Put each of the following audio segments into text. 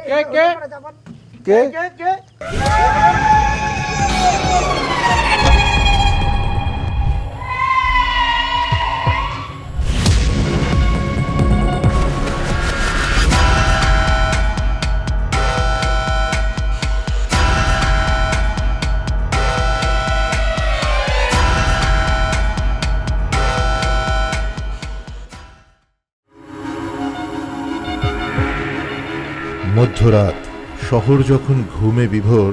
কে কে কে কে কে মধ্যরাত, শহর যখন ঘুমে বিভোর,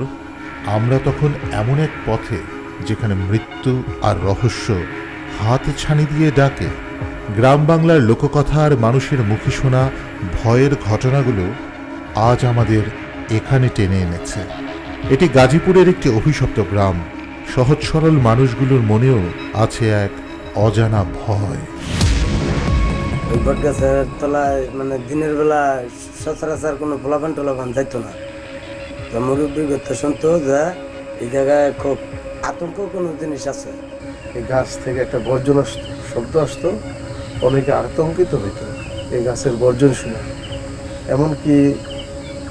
আমরা তখন এমন এক পথে যেখানে মৃত্যু আর রহস্য হাত ছানি দিয়ে ডাকে। গ্রাম বাংলার লোককথা আর মানুষের মুখে শোনা ভয়ের ঘটনাগুলো আজ আমাদের এখানে টেনে এনেছে। এটি গাজীপুরের একটি অভিশপ্ত গ্রাম। সহজ সরল মানুষগুলোর মনেও আছে এক অজানা ভয়। ওই বট গাছের তলায় মানে দিনের বেলা সচরাচর কোনো ফলাফান টলাফান যাইতো না। তো মুরব্বী করতে শুনতো যে এই জায়গায় খুব আতঙ্ক কোনো জিনিস আছে। এই গাছ থেকে একটা গর্জন শব্দ আসতো, অনেকে আতঙ্কিত হইতো এই গাছের গর্জন শুনে। এমনকি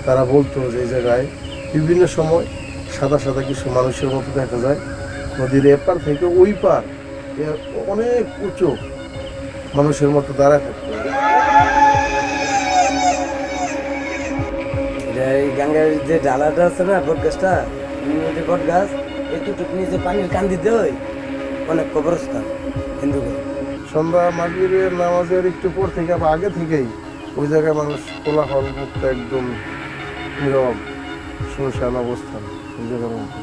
তারা বলতো যে এই জায়গায় বিভিন্ন সময় সাদা সাদা কিছু মানুষের মতো দেখা যায়। নদীর এপার থেকে ওই পার অনেক উঁচু মানুষের মতো দাঁড়ায় থাকতো। এই গঙ্গার যে ডালাটা আছে না বট গাছটা, বট গাছ এতটুক নিচে পানির কান্দি দেয় অনেক কবরস্থান হিন্দু। সন্ধ্যা মাগরিবের নামাজের একটু পর থেকে আবার আগে থেকেই ওই জায়গায় মানুষ কোলাহল মুক্ত একদম নীরব শুনশান অবস্থান ওই জায়গার মধ্যে।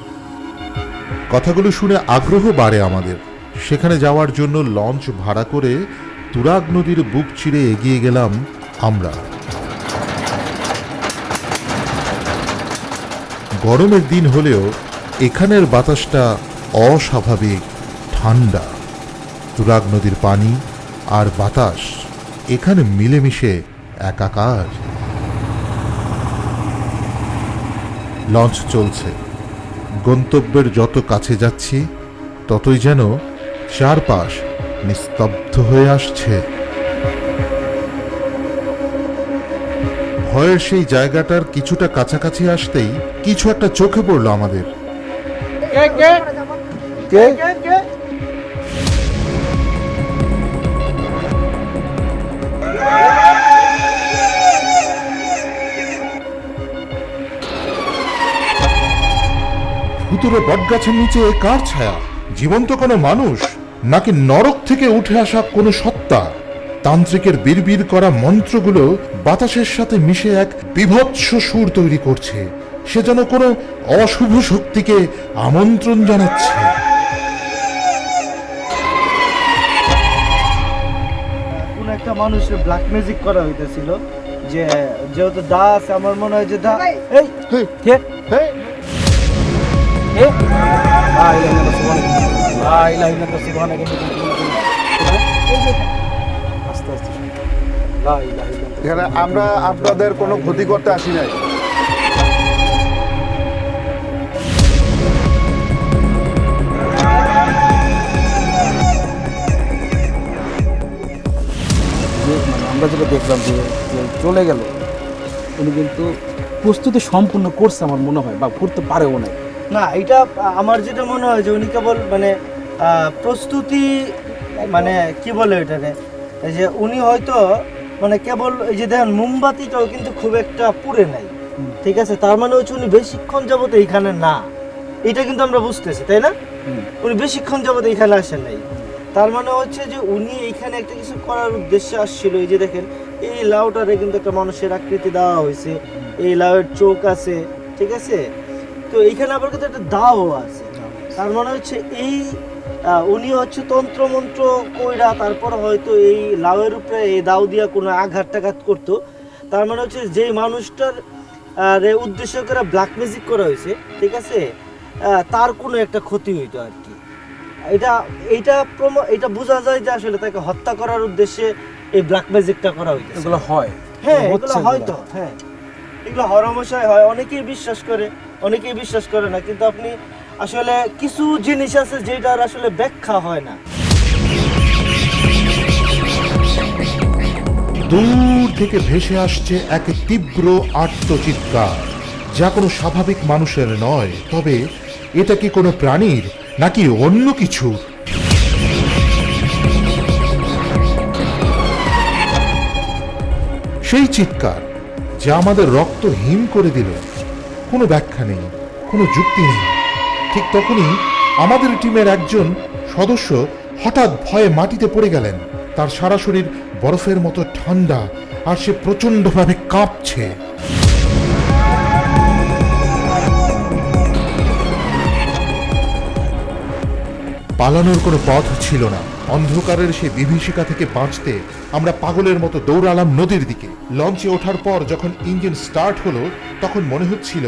কথাগুলো শুনে আগ্রহ বাড়ে আমাদের। সেখানে যাওয়ার জন্য লঞ্চ ভাড়া করে তুরাগ নদীর বুক চিরে এগিয়ে গেলাম আমরা। গরমের দিন হলেও এখানের বাতাসটা অস্বাভাবিক ঠান্ডা। তুরাগ নদীর পানি আর বাতাস এখানে মিলেমিশে একাকার। লঞ্চ চলছে। গন্তব্যের যত কাছে যাচ্ছি ততই যেন চারপাশ নিস্তব্ধ হয়ে আসছে। ভয়ের সেই জায়গাটার কিছুটা কাছাকাছি আসতেই কিছু একটা চোখে পড়ল আমাদের। কে কে কে কে কে ভুতুরে বটগাছের নিচে কার ছায়া? জীবন্ত কোনো মানুষ, নাকি নরক থেকে উঠে আসা কোনো সত্তা? তান্ত্রিকের বিড়বিড় করা মন্ত্রগুলো বাতাসের সাথে মিশে এক বিভৎস সুর তৈরি করছে। সে যেন কোনো অশুভ শক্তিকে আমন্ত্রণ জানাচ্ছে। কোন একটা মানুষের ব্ল্যাক ম্যাজিক করা হইতেছিল, যে যেহেতু দা আছে, আমার মনে হয় যে দা এই কে হে কে আস্তে আস্তে এখানে আমরা আপনাদের কোনো ক্ষতি করতে আসি নাই। আমরা যেটা দেখলাম যে চলে গেল, উনি কিন্তু প্রস্তুতি সম্পূর্ণ করছে আমার মনে হয়, বা করতে পারেও না। না, এটা আমার যেটা মনে হয় যে উনি কেবল মানে প্রস্তুতি, মানে কি বলে এটাকে, এই যে উনি হয়তো মানে কেবল এই যে দেখেন মোমবাতিটাও কিন্তু খুব একটা পুড়ে নাই, ঠিক আছে? তার মানে হচ্ছে উনি বেশিক্ষণ যাবত এইখানে না, এটা কিন্তু আমরা বুঝতেছি, তাই না? উনি বেশিক্ষণ যাবত এইখানে আসেন নাই। তার মানে হচ্ছে যে উনি এইখানে একটা কিছু করার উদ্দেশ্যে আসছিল। এই যে দেখেন এই লাউটারে কিন্তু একটা মানুষের আকৃতি দেওয়া হয়েছে, এই লাউয়ের চোখ আছে, ঠিক আছে? তো এইখানে আবার কিন্তু একটা দাও আছে। তার মানে হচ্ছে এই উনি হচ্ছে তন্ত্রমন্ত্র কইরা তারপর হয়তো এই লাউয়ের উপরে এই দাও দিয়া কোনো আঘাত টাঘাত করতো। তার মানে হচ্ছে যেই মানুষটার উদ্দেশ্য করে ব্ল্যাক ম্যাজিক করা হয়েছে, ঠিক আছে, তার কোনো একটা ক্ষতি হইতো আর কি। এটা বোঝা যায় যে আসলে তাকে হত্যা করার উদ্দেশ্যে এই ব্ল্যাক ম্যাজিকটা করা হইছে। এগুলো হয়, হ্যাঁ এগুলো হয়তো, হ্যাঁ এগুলো হরমশাই হয়। অনেকেই বিশ্বাস করে, অনেকেই বিশ্বাস করে না। কিন্তু আপনি আসলে কিছু জিনিস আছে যেটার আসলে ব্যাখ্যা হয় না। দূর থেকে ভেসে আসছে এক তীব্র আর্তচিৎকার, যা কোনো স্বাভাবিক মানুষের নয়। তবে এটা কি কোনো প্রাণীর নাকি অন্য কিছু? সেই চিৎকার যা আমাদের রক্ত হিম করে দিল। কোনো ব্যাখ্যা নেই, কোনো যুক্তি নেই। ঠিক তখনই আমাদের টিমের একজন সদস্য হঠাৎ ভয়ে মাটিতে পড়ে গেলেন। তার সারা শরীর বরফের মতো ঠান্ডা, আর সে প্রচণ্ডভাবে কাঁপছে। পালানোর কোনো পথ ছিল না। অন্ধকারের সেই বিভীষিকা থেকে বাঁচতে আমরা পাগলের মতো দৌড়ালাম নদীর দিকে। লঞ্চে ওঠার পর যখন ইঞ্জিন স্টার্ট হলো, তখন মনে হচ্ছিল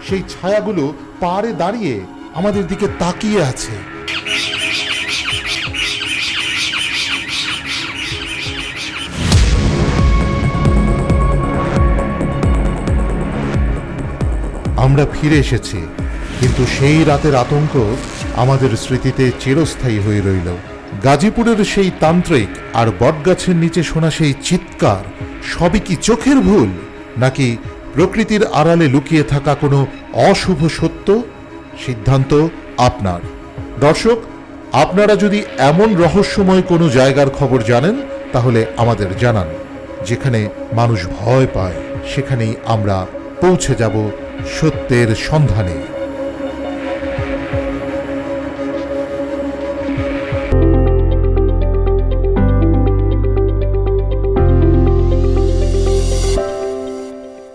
সেই ছায়াগুলো পাড়ে দাঁড়িয়ে আমাদের দিকে তাকিয়ে আছে। আমরা ফিরে এসেছি, কিন্তু সেই রাতের আতঙ্ক আমাদের স্মৃতিতে চিরস্থায়ী হয়ে রইল। গাজীপুরের সেই তান্ত্রিক আর বটগাছের নিচে শোনা সেই চিৎকার সবই কি চোখের ভুল, নাকি প্রকৃতির আড়ালে লুকিয়ে থাকা কোনো অশুভ সত্য? সিদ্ধান্ত আপনার। দর্শক, আপনারা যদি এমন রহস্যময় কোনো জায়গার খবর জানেন, তাহলে আমাদের জানান। যেখানে মানুষ ভয় পায়, সেখানেই আমরা পৌঁছে যাব সত্যের সন্ধানে।